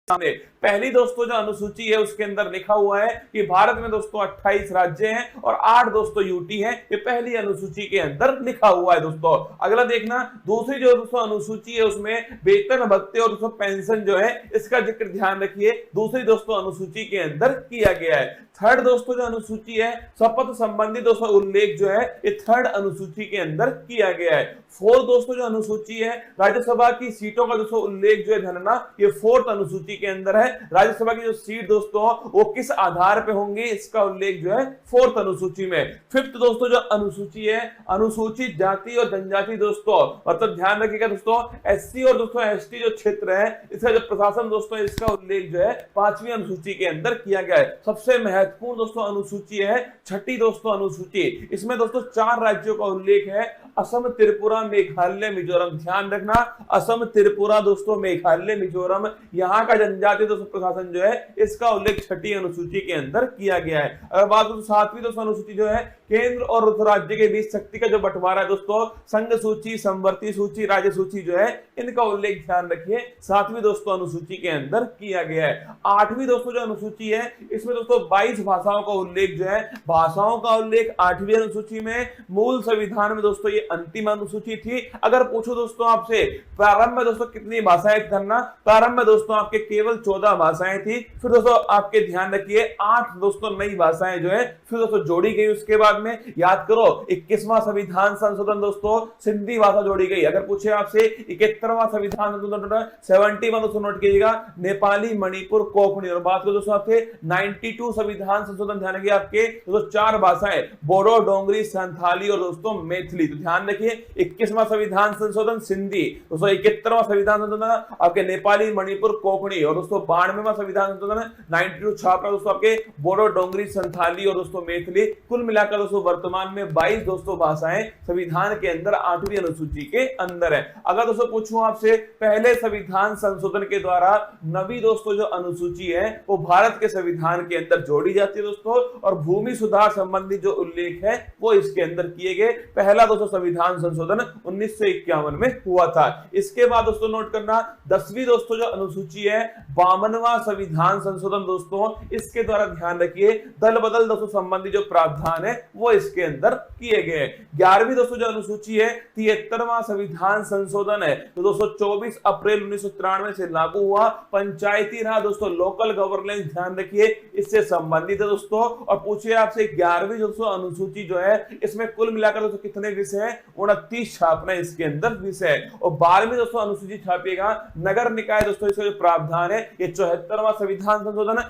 सामने पहली दोस्तों जो अनुसूची है उसके अंदर लिखा हुआ है कि भारत में दोस्तों 28 राज्य हैं और 8 दोस्तों यूटी हैं। ये पहली अनुसूची के अंदर लिखा हुआ है दोस्तों। अगला देखना, दूसरी जो दोस्तों अनुसूची है उसमें वेतन भत्ते और दोस्तों पेंशन जो है इसका जिक्र ध्यान रखिए दूसरी दोस्तों अनुसूची के अंदर किया गया है। थर्ड दोस्तों जो अनुसूची है शपथ संबंधी दोस्तों उल्लेख जो है ये थर्ड अनुसूची के अंदर किया गया है। फोर्थ दोस्तों जो अनुसूची है राज्यसभा की सीटों का दोस्तों उल्लेख जो है ध्यान रखना ये फोर्थ अनुसूची के अंदर है। राज्यसभा की जो सीट दोस्तों वो किस आधार पे होंगे इसका उल्लेख जो है फोर्थ अनुसूची में। फिफ्थ दोस्तों जो अनुसूची है अनुसूचित जाति और जनजाति दोस्तों, मतलब ध्यान रखिएगा दोस्तों एससी और दोस्तों एसटी जो क्षेत्र है इसका जो प्रशासन दोस्तों इसका उल्लेख जो है पांचवी अनुसूची के अंदर किया गया है। सबसे महत्वपूर्ण दोस्तों अनुसूची है छठी दोस्तों अनुसूची। इसमें दोस्तों 4 राज्यों का उल्लेख है, असम, त्रिपुरा, मेघालय, मिजोरम। ध्यान रखना असम, त्रिपुरा दोस्तों, मेघालय, मिजोरम, यहाँ का जनजातीय दोस्तों प्रशासन जो है इसका उल्लेख छठी अनुसूची के अंदर किया गया है। अगर बात करें सातवीं दोस्तों अनुसूची जो है केंद्र और राज्य के बीच शक्ति का जो बंटवारा है दोस्तों, संघ सूची, समवर्ती सूची, राज्य सूची जो है इनका उल्लेख ध्यान रखिए सातवीं दोस्तों अनुसूची के अंदर किया गया है। आठवीं दोस्तों जो अनुसूची है इसमें दोस्तों 22 भाषाओं का उल्लेख जो है, भाषाओं का उल्लेख आठवीं अनुसूची में। मूल संविधान में दोस्तों ये अंतिम अनुसूची थी। अगर पूछो दोस्तों आपसे प्रारंभ में दोस्तों कितनी भाषाएं करना, प्रारंभ में दोस्तों आपके केवल 14 भाषाएं थी। फिर दोस्तों आपके ध्यान रखिए 8 दोस्तों नई भाषाएं जो है फिर दोस्तों जोड़ी गई। उसके बाद में याद करो 21वां संविधान संशोधन दोस्तों सिंधी भाषा जोड़ी गई। अगर पूछे आपसे 71वां संविधान संशोधन 71 दोस्तों नोट कीजिएगा नेपाली, मणिपुर, कोंकणी। और बात करो दोस्तों आपके 92 संविधान संशोधन ध्यान रखिए आपके दोस्तों 4 भाषाएं बोडो, डोंगरी, संथाली और दोस्तों मैथिली। तो ध्यान रखिए 21वां संविधान संशोधन सिंधी दोस्तों, 71वां संविधान संशोधन आपके नेपाली, मणिपुर, कोंकणी और दोस्तों 92वां संविधान संशोधन 92 छापरा दोस्तों आपके बोडो, डोंगरी, संथाली और दोस्तों मैथिली। कुल मिलाकर दोस्तों वर्तमान में 22 दोस्तों भाषाएं संविधान के अंदर 8वीं अनुसूची के अंदर है। अगर दोस्तों पूछूं आपसे पहले संविधान संशोधन के द्वारा नवी दोस्तों जो अनुसूची है वो भारत के संविधान के अंदर जोड़ी जाती है दोस्तों, और भूमि सुधार संबंधी जो उल्लेख है वो इसके अंदर किए गए। पहला दोस्तों संविधान संशोधन 1951 में हुआ था। इसके बाद दोस्तों नोट करना 10वीं दोस्तों जो अनुसूची है 52वां संविधान संशोधन दोस्तों, इसके द्वारा ध्यान रखिए दल बदल दोस्तों संबंधी जो प्रावधान है वो इसके अंदर किए गए। 11वीं दोस्तों जो अनुसूची है 73वां संविधान संशोधन है तो दोस्तों 24 अप्रैल 1993 से लागू हुआ। पंचायती राज दोस्तों लोकल गवर्नेंस ध्यान रखिए इससे संबंधित है दोस्तों। और पूछिए आपसे 11वीं दोस्तों अनुसूची जो है इसमें कुल मिलाकर दोस्तों कितने विषय हैं, 29 छापना इसके अंदर विषय है। और 12वीं दोस्तों अनुसूची छापिएगा नगर निकाय दोस्तों, इसका जो प्रावधान है ये 74वां संविधान संशोधन।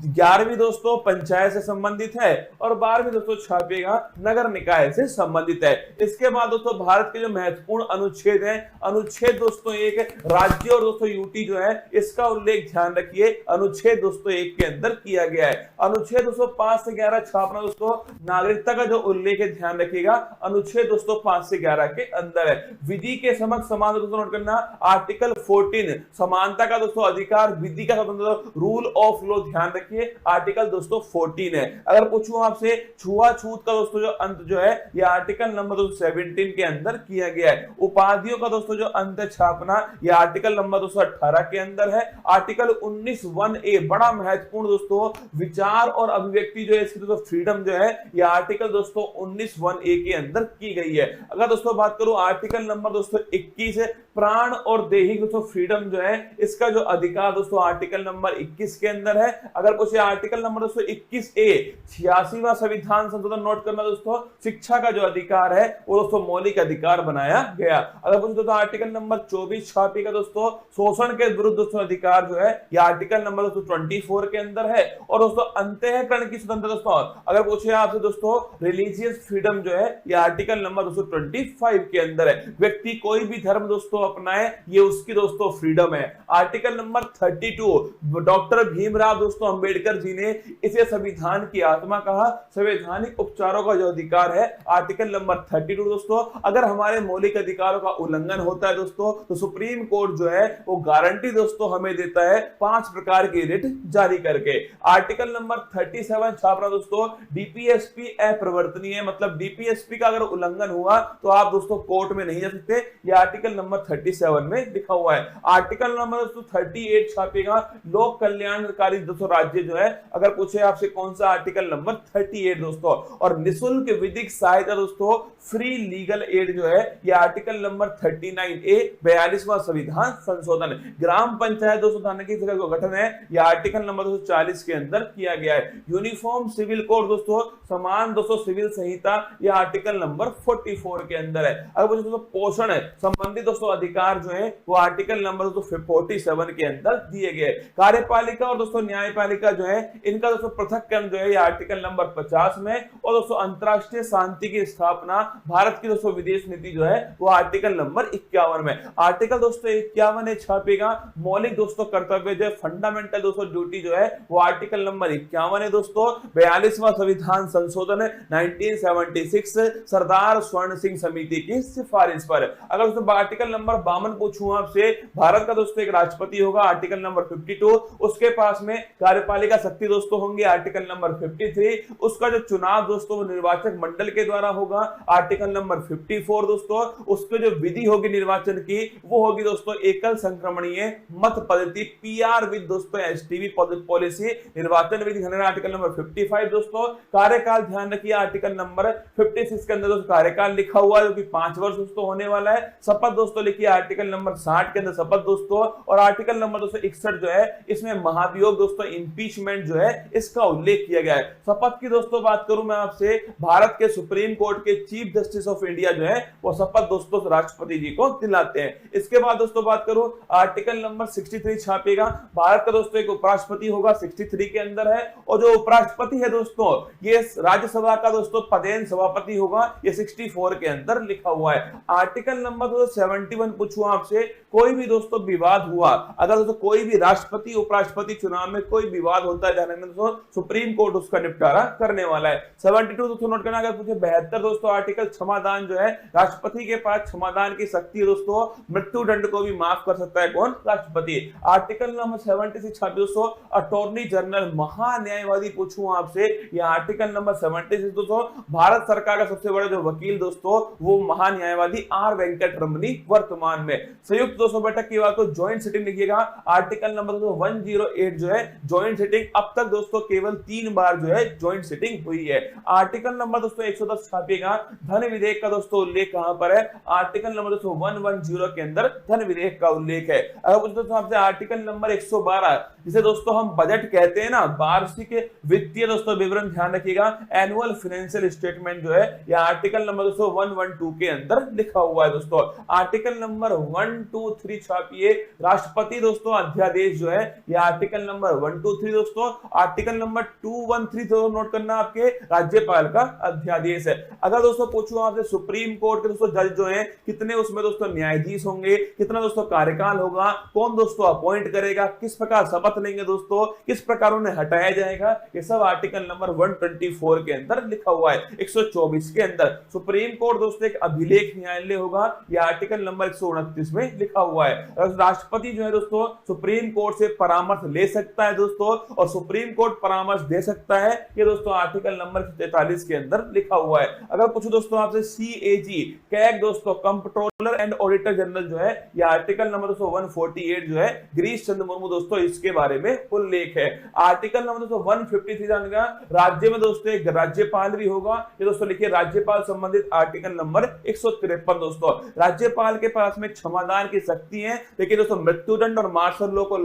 11वीं दोस्तों पंचायत से संबंधित है और 12वीं दोस्तों छापिएगा नगर निकाय से संबंधित है। इसके बाद दोस्तों भारत के जो महत्वपूर्ण अनुच्छेद है, अनुच्छेद दोस्तों 1 राज्य और दोस्तों यूटी जो है इसका उल्लेख ध्यान रखिए अनुच्छेद दोस्तों 1 के अंदर किया गया है। अनुच्छेद दोस्तों 5 से 11 छापना दोस्तों नागरिकता का जो उल्लेख है ध्यान रखिएगा अनुच्छेद दोस्तों 5 से 11 के अंदर है। विधि के समक्ष समान दोस्तों नोट करना आर्टिकल 14 समानता का दोस्तों अधिकार, विधि का स्वतंत्रता, रूल ऑफ लॉ ध्यान रखिए आर्टिकल दोस्तों 14 है। अगर पूछूं आपसे छुआछूत का दोस्तों जो अंत जो है ये आर्टिकल नंबर 17 के अंदर किया गया है। उपाधियों का दोस्तों जो अंत छापना ये आर्टिकल नंबर 18 के अंदर है। आर्टिकल 19(1)(a) बड़ा महत्वपूर्ण दोस्तों विचार और अभिव्यक्ति जो है इसकी दोस्तों फ्रीडम जो है ये आर्टिकल दोस्तों 19(1)(a) के अंदर की गई है। अगर दोस्तों बात करूं आर्टिकल नंबर दोस्तों 21 है प्राण और दैहिक दोस्तों फ्रीडम जो है इसका जो अधिकार दोस्तों आर्टिकल नंबर 21 के अंदर है। अगर पूछे आर्टिकल नंबर दोस्तों 21(a) 86वां संविधान संशोधन नोट करना दोस्तों शिक्षा का जो अधिकार है वो दोस्तों मौलिक अधिकार बनाया गया। अगर पूछे दोस्तों आर्टिकल नंबर 24 छापिएगा दोस्तों शोषण के विरुद्ध दोस्तों अधिकार जो है ये आर्टिकल नंबर दोस्तों 24 के अंदर है। और दोस्तों अंतःकरण की स्वतंत्रता दोस्तों अगर पूछे आपसे दोस्तों रिलीजियस फ्रीडम जो है ये आर्टिकल नंबर दोस्तों 25 के अंदर है। व्यक्ति कोई भी धर्म दोस्तों अपनाए ये उसकी दोस्तों फ्रीडम है। आर्टिकल नंबर 32 डॉक्टर भीमराव दोस्तों अंबेडकर जी ने इसे संविधान की आत्मा कहा, संवैधानिक उपचारों का जो अधिकार है आर्टिकल नंबर 32 दोस्तों, अगर हमारे मौलिक अधिकारों का उल्लंघन होता है दोस्तों तो सुप्रीम कोर्ट जो है वो गारंटी दोस्तों हमें देता है 5 प्रकार की रिट जारी करके। आर्टिकल नंबर 37 छापना दोस्तों, डीपीएसपी अप्रवर्तनीय, मतलब डीपीएसपी का अगर उल्लंघन हुआ तो आप दोस्तों कोर्ट में नहीं जा सकते, ये आर्टिकल नंबर 37 में लिखा हुआ है। आर्टिकल नंबर दोस्तों 38 छापेगा, लोक कल्याणकारी दोस्तों राज्य जो है अगर पूछे आपसे कौन सा, आर्टिकल नंबर 38 दोस्तों। और निःशुल्क विधिक सहायता दोस्तों, फ्री लीगल एड जो है ये आर्टिकल नंबर 39A 42वां संविधान संशोधन। ग्राम पंचायत दोस्तों थाने की जगह गठन है, ये आर्टिकल नंबर 240 के अंदर किया गया है। यूनिफॉर्म सिविल कोड दोस्तों, समान दोस्तों सिविल संहिता, ये आर्टिकल नंबर 44 के अंदर है। अगर दोस्तों पोषण है संबंधित दोस्तों अधिकार जो है वो आर्टिकल नंबर 47 के अंदर दिए गए। कार्यपालिका और दोस्तों न्यायपालिका जो है इनका दोस्तों पृथक्करण जो है ये आर्टिकल नंबर 50 में, और दोस्तों अंतरराष्ट्रीय शांति की स्थापना, भारत की दोस्तों विदेश नीति जो है वो आर्टिकल नंबर 51 में। आर्टिकल दोस्तों 51 छापेगा, मौलिक दोस्तों कर्तव्य जो है फंडामेंटल दोस्तों ड्यूटी जो है वो आर्टिकल नंबर 51 है दोस्तों। 42वां संविधान संशोधन 1976 सरदार स्वर्ण सिंह समिति की सिफारिश पर। अगर दोस्तों आर्टिकल नंबर 52 पूछूं आपसे, भारत का दोस्तों एक राष्ट्रपति होगा आर्टिकल नंबर 52, उसके पास में कार्यपालिका शक्ति दोस्तों होंगे आर्टिकल नंबर 53, उसका जो चुनाव दोस्तों वो निर्वाचक मंडल के द्वारा होगा आर्टिकल नंबर 54 दोस्तों, उसके जो विधि होगी निर्वाचन की वो होगी दोस्तों एकल संक्रमणीय मत पद्धति, पीआर विद दोस्तों एसटीवी पॉलिसी, निर्वाचन विधि आर्टिकल नंबर 55 दोस्तों। कार्यकाल ध्यान रखिए आर्टिकल नंबर 56 के अंदर दोस्तों कार्यकाल लिखा हुआ है जो कि 5 वर्ष दोस्तों होने वाला है। शपथ दोस्तों लिखिए आर्टिकल नंबर 60 के अंदर शपथ दोस्तों, और आर्टिकल नंबर 261 जो है इसमें महाभियोग दोस्तों इंपीचमेंट जो है इसका उल्लेख किया गया है। शपथ की दोस्तों बात करूं मैं आपसे, भारत के सुप्रीम कोर्ट के चीफ जस्टिस ऑफ इंडिया जो है वो शपथ दोस्तों राष्ट्रपति जी को दिलाते हैं। इसके बाद दोस्तों बात करूं आर्टिकल नंबर 63 छापेगा, भारत का दोस्तों एक उपराष्ट्रपति होगा 63 के अंदर है, और जो उपराष्ट्रपति है दोस्तों ये राज्यसभा का दोस्तों पदेन सभापति होगा, ये 64 के अंदर लिखा हुआ है। आर्टिकल नंबर 71 पूछूं आपसे, कोई भी दोस्तों विवाद हुआ, अगर दोस्तों कोई भी राष्ट्रपति उपराष्ट्रपति चुनाव में कोई विवाद होता है जाने में दोस्तों सुप्रीम कोर्ट उसका निपटारा करने वाला है। 72 दोस्तों नोट करना, अगर पूछे 72 दोस्तों आर्टिकल क्षमादान जो है, राष्ट्रपति के पास क्षमादान की शक्ति है दोस्तों, मृत्यु दंड को भी माफ कर सकता है कौन, राष्ट्रपति। आर्टिकल नंबर 76 दोस्तों अटॉर्नी जनरल महान्यायवादी पूछूं आपसे, यह आर्टिकल नंबर 76 दोस्तों भारत सरकार का सबसे बड़ा जो वकील दोस्तों वो महान्यायवादी आर वेंकट रमनी वर्तमान में। संयुक्त दोस्तों बैठक की बात तो ज्वाइंट सिटिंग लिखिएगा, आर्टिकल नंबर 108 जो है ज्वाइंट सिटिंग, अब तक दोस्तों केवल 3 बार जो है ज्वाइंट सिटिंग हुई है। आर्टिकल नंबर दोस्तों 110 छापेगा, धन विधेयक का दोस्तों उल्लेख कहां पर है, आर्टिकल नंबर दोस्तों 110 के अंदर धन विधेयक का उल्लेख है। अगर दोस्तों आपसे आर्टिकल नंबर 112 जिसे दोस्तों हम बजट कहते हैं ना, वार्षिक वित्तीय दोस्तों विवरण ध्यान रखिएगा, एनुअल फाइनेंशियल स्टेटमेंट जो है यह आर्टिकल नंबर दोस्तों 112 के अंदर लिखा हुआ है दोस्तों। आर्टिकल नंबर 123 छापिए, राष्ट्रपति दोस्तों अध्यादेश जो है यह आर्टिकल नंबर 123 दोस्तों। आर्टिकल नंबर 213 तो नोट करना आपके राज्यपाल का अध्यादेश है। अगर दोस्तों पूछूं आपसे सुप्रीम कोर्ट के दोस्तों जज जो है कितने उसमें दोस्तों न्यायाधीश होंगे, कितना दोस्तों कार्यकाल होगा, कौन दोस्तों अपॉइंट करेगा, किस प्रकार शपथ लेंगे दोस्तों, किस प्रकार उन्हें हटाया जाएगा, ये सब आर्टिकल नंबर 124 के अंदर लिखा हुआ है। 124 के अंदर सुप्रीम कोर्ट दोस्तों एक अभिलेख न्यायालय होगा, यह आर्टिकल नंबर 129 में लिखा हुआ है। राष्ट्रपति जो है दोस्तों सुप्रीम कोर्ट से परामर्श ले सकता है दोस्तों, और सुप्रीम कोर्ट परामर्श दे सकता है, ये दोस्तों आर्टिकल नंबर 43 के अंदर लिखा हुआ है। अगर पूछो दोस्तों आपसे सीएजी कैग दोस्तों कंट्रोलर एंड ऑडिटर जनरल जो है यह आर्टिकल नंबर 148 जो है गिरीश चंद्र मुर्मू दोस्तों इसके बारे में उल्लेख है। आर्टिकल नंबर 153 जानेगा, राज्य में दोस्तों एक राज्यपाल भी होगा, ये दोस्तों लिखिए राज्यपाल संबंधित आर्टिकल नंबर 153 दोस्तों। राज्यपाल के पास में क्षमादान की शक्ति है, लेकिन दोस्तों मृत्युदंड और मार्शल लॉ को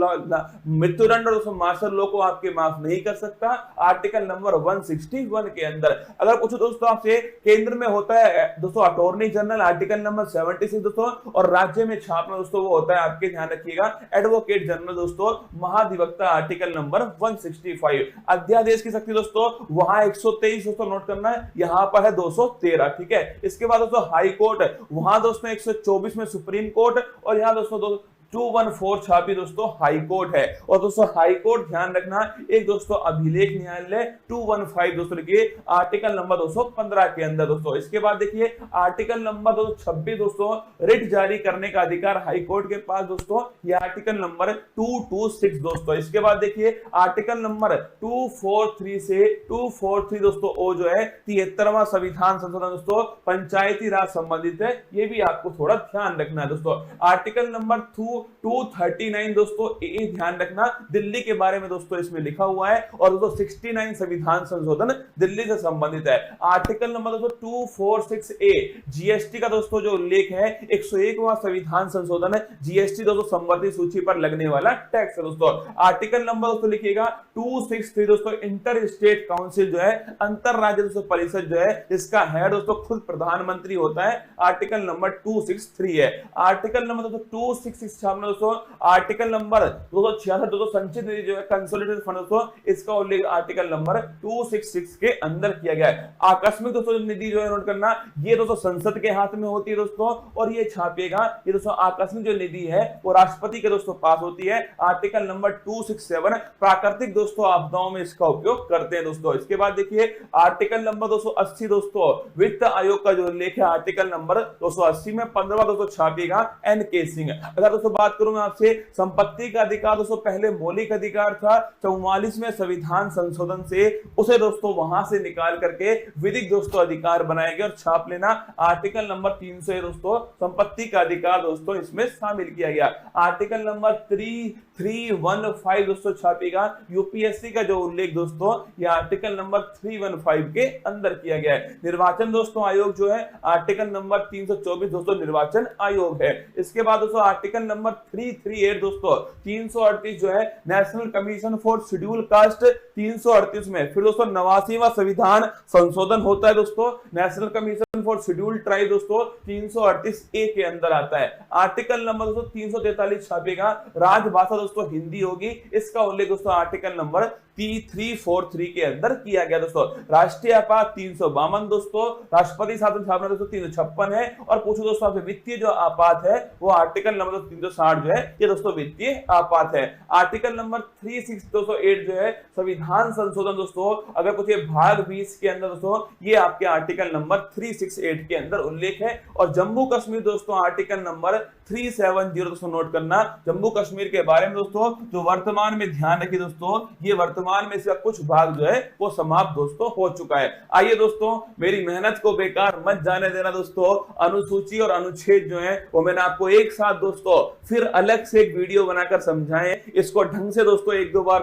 मृत्युदंड और दोस्तों मार्शल लॉ को आपके माफ नहीं कर सकता, आर्टिकल नंबर 161 के अंदर। अगर पूछो दोस्तों आपसे केंद्र में होता है दोस्तों अटॉर्नी जनरल, आर्टिकल नंबर 76 दोस्तों, और राज्य में छापना दोस्तों वो होता है आपके ध्यान रखिएगा एडवोकेट जनरल दोस्तों, महाधिवक्ता आर्टिकल नंबर 165। अध्यादेश की शक्ति दोस्तों वहां 123 दोस्तों नोट करना है, यहां पर है 213, ठीक है। इसके बाद दोस्तों हाई कोर्ट, वहां दोस्तों 124 में सुप्रीम कोर्ट, और यहां दोस्तों 214 छापी दोस्तों हाई कोर्ट है। और दोस्तों हाई कोर्ट ध्यान रखना एक दोस्तों अभिलेख न्यायालय 215 दोस्तों लिखिए आर्टिकल नंबर 215 के अंदर दोस्तों। इसके बाद देखिए आर्टिकल नंबर 226 दोस्तों रिट जारी करने का अधिकार हाई कोर्ट के पास दोस्तों, ये आर्टिकल नंबर 226 दोस्तों। इसके बाद देखिए आर्टिकल नंबर 243 से 243 दोस्तों ओ जो है 73वां संविधान संशोधन दोस्तों पंचायती राज संबंधित है, ये भी आपको थोड़ा ध्यान रखना है दोस्तों। आर्टिकल नंबर 239 दोस्तों ए ध्यान रखना दिल्ली के बारे में दोस्तों इसमें लिखा हुआ है। और दोस्तों 69 संविधान संशोधन दिल्ली से संबंधित है। आर्टिकल नंबर दोस्तों 246 ए जीएसटी का दोस्तों जो उल्लेख है 101वां संविधान संशोधन है, जीएसटी दोस्तों संबंधित सूची पर लगने वाला टैक्स है दोस्तों। आर्टिकल नंबर दोस्तों लिखिएगा 263 दोस्तों इंटर स्टेट काउंसिल जो है अंतर राज्य दोस्तों परिषद जो है इसका हेड दोस्तों खुद प्रधानमंत्री होता है, आर्टिकल नंबर 263 है। आर्टिकल नंबर दोस्तों 266 छापना दोस्तों आर्टिकल नंबर 266 दोस्तों संचित निधि जो है कंसोलिडेटेड फंड दोस्तों इसका उल्लेख आर्टिकल नंबर 266 के अंदर किया गया है। आकस्मिक दोस्तों निधि जो है नोट करना ये दोस्तों संसद के हाथ में होती है दोस्तों, और ये छापेगा ये दोस्तों आकस्मिक जो निधि है वो राष्ट्रपति के दोस्तों पास होती है, आर्टिकल नंबर 267 प्राकृतिक दोस्तों आपदाओं में इसका उपयोग करते हैं दोस्तों। इसके बाद देखिए आर्टिकल नंबर 280 दोस्तों वित्त आयोग का जो उल्लेख है आर्टिकल नंबर 280 में 15वां दोस्तों छापेगा एन के सिंह। अगर दोस्तों बात करूं मैं आपसे संपत्ति का अधिकार दोस्तों पहले मौलिक अधिकार था, 44वें संविधान संशोधन से उसे दोस्तों वहां से निकाल करके विधिक दोस्तों अधिकार बनाया गया और छाप लेना आर्टिकल नंबर 300 दोस्तों संपत्ति का अधिकार दोस्तों इसमें शामिल किया गया। आर्टिकल नंबर 315 दोस्तों छापेगा यूपीएससी का जो उल्लेख दोस्तों ये आर्टिकल नंबर 315 के अंदर किया गया है। निर्वाचन दोस्तों आयोग जो है आर्टिकल नंबर 324 दोस्तों निर्वाचन आयोग है। इसके बाद दोस्तों आर्टिकल नंबर 338 दोस्तों 338 जो है national commission for schedule caste 338 में फिर दोस्तों 89वां संविधान संशोधन होता है दोस्तों, national commission for schedule tribe दोस्तों 338 ए के अंदर आता है। आर्टिकल नंबर दोस्तों 343 छापेगा राजभाषा दोस्तों हिंदी होगी, इसका उल्लेख दोस्तों आर्टिकल नंबर 343 के अंदर किया गया दोस्तों। राष्ट्रीय आपात 352 दोस्तों, राष्ट्रपति शासन स्थापना दोस्तों 356 है। और पूछो दोस्तों आपसे वित्तीय जो आपात है वो आर्टिकल नंबर 360 जो है ये दोस्तों वित्तीय आपात है। आर्टिकल नंबर 368 जो है संविधान संशोधन दोस्तों अगर पूछे भाग 20 के अंदर दोस्तों ये आपके आर्टिकल नंबर 368 के अंदर उल्लेख है। और जम्मू कश्मीर दोस्तों आर्टिकल नंबर 370 दोस्तों नोट करना, जम्मू कश्मीर के बारे में दोस्तों जो वर्तमान में ध्यान रखिए दोस्तों ये वर्तमान में इसका कुछ भाग जो है वो समाप्त दोस्तों हो चुका है। आइए दोस्तों मेरी मेहनत को बेकार मत जाने देना दोस्तों, अनुसूची और अनुच्छेद जो है वो मैंने आपको एक साथ दोस्तों फिर अलग से एक वीडियो बनाकर समझाएं, इसको ढंग से दोस्तों एक दो बार